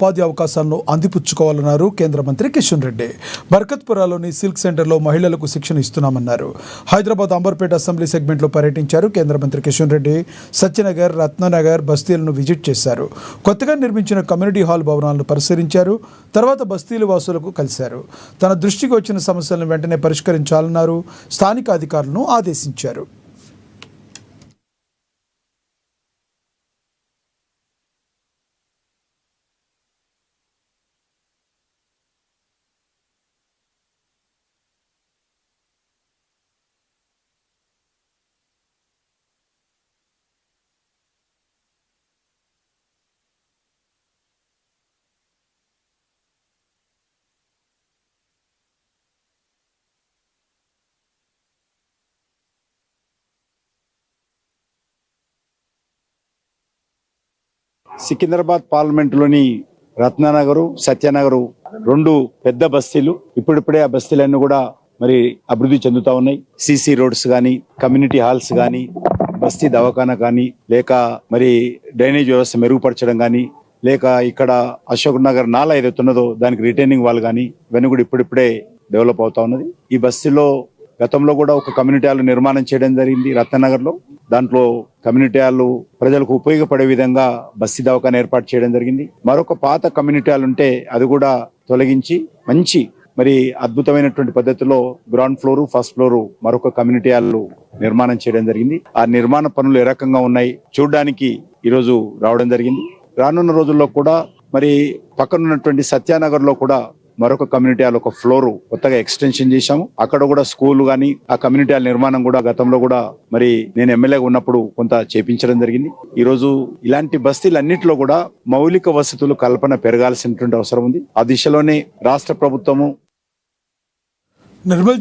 ఉపాధి అవకాశాలను అందిపుచ్చుకోవాలన్నారు కేంద్ర మంత్రి కిషన్ రెడ్డి. బర్కత్పురాలోని సిల్క్ సెంటర్లో మహిళలకు శిక్షణ ఇస్తున్నామన్నారు. హైదరాబాద్ అంబర్పేట అసెంబ్లీ సెగ్మెంట్లో పర్యటించారు కేంద్ర మంత్రి కిషన్ రెడ్డి. సత్యనగర్, రత్ననగర్ బస్తీలను విజిట్ చేశారు. కొత్తగా నిర్మించిన కమ్యూనిటీ హాల్ భవనాలను పరిశీలించారు. తర్వాత బస్తీల వాసులకు కలిశారు. తన దృష్టికి వచ్చిన సమస్యలను వెంటనే పరిష్కరించాలన్నారు. స్థానిక అధికారులను ఆదేశించారు. సికింద్రాబాద్ పార్లమెంటులోని రత్ననగరు, సత్యనగరు రెండు పెద్ద బస్తీలు. ఇప్పుడిప్పుడే ఆ బస్తీలన్నీ కూడా మరి అభివృద్ధి చెందుతా ఉన్నాయి. సిసి రోడ్స్ కానీ, కమ్యూనిటీ హాల్స్ కానీ, బస్తీ దవాఖానా కానీ, లేక మరి డ్రైనేజ్ వ్యవస్థ మెరుగుపరచడం కానీ, లేక ఇక్కడ అశోక్ నగర్ నాలా ఏదైతే ఉన్నదో దానికి రిటైనింగ్ వాల్ కానీ, ఇవన్నీ కూడా ఇప్పుడిప్పుడే డెవలప్ అవుతా ఉన్నది. ఈ బస్తీలో గతంలో కూడా ఒక కమ్యూనిటీ హాల్ నిర్మాణం చేయడం జరిగింది రత్ననగర్ లో. దాంట్లో కమ్యూనిటీ హాల్ ప్రజలకు ఉపయోగపడే విధంగా బస్తీ దవాఖానా ఏర్పాటు చేయడం జరిగింది. మరొక పాత కమ్యూనిటీ హాల్ ఉంటే అది కూడా తొలగించి మంచి మరి అద్భుతమైనటువంటి పద్ధతిలో గ్రౌండ్ ఫ్లోర్, ఫస్ట్ ఫ్లోర్ మరొక కమ్యూనిటీ హాల్ నిర్మాణం చేయడం జరిగింది. ఆ నిర్మాణ పనులు ఏ రకంగా ఉన్నాయి చూడడానికి ఈరోజు రావడం జరిగింది. రానున్న రోజుల్లో కూడా మరి పక్కనున్నటువంటి సత్యానగర్ లో కూడా మరొక కమ్యూనిటీ హాల్ ఒక ఫ్లోర్ కొత్తగా ఎక్స్టెన్షన్ చేశాము. అక్కడ కూడా స్కూల్ గానీ, ఆ కమ్యూనిటీ హాల్ నిర్మాణం కూడా గతంలో కూడా మరి నేను ఎమ్మెల్యేగా ఉన్నప్పుడు కొంత చేపించడం జరిగింది. ఈ రోజు ఇలాంటి బస్తీలన్నింటిలో కూడా మౌలిక వసతులు కల్పన పెరగాల్సినటువంటి అవసరం ఉంది. ఆ దిశలోనే రాష్ట్ర ప్రభుత్వము నిర్మల్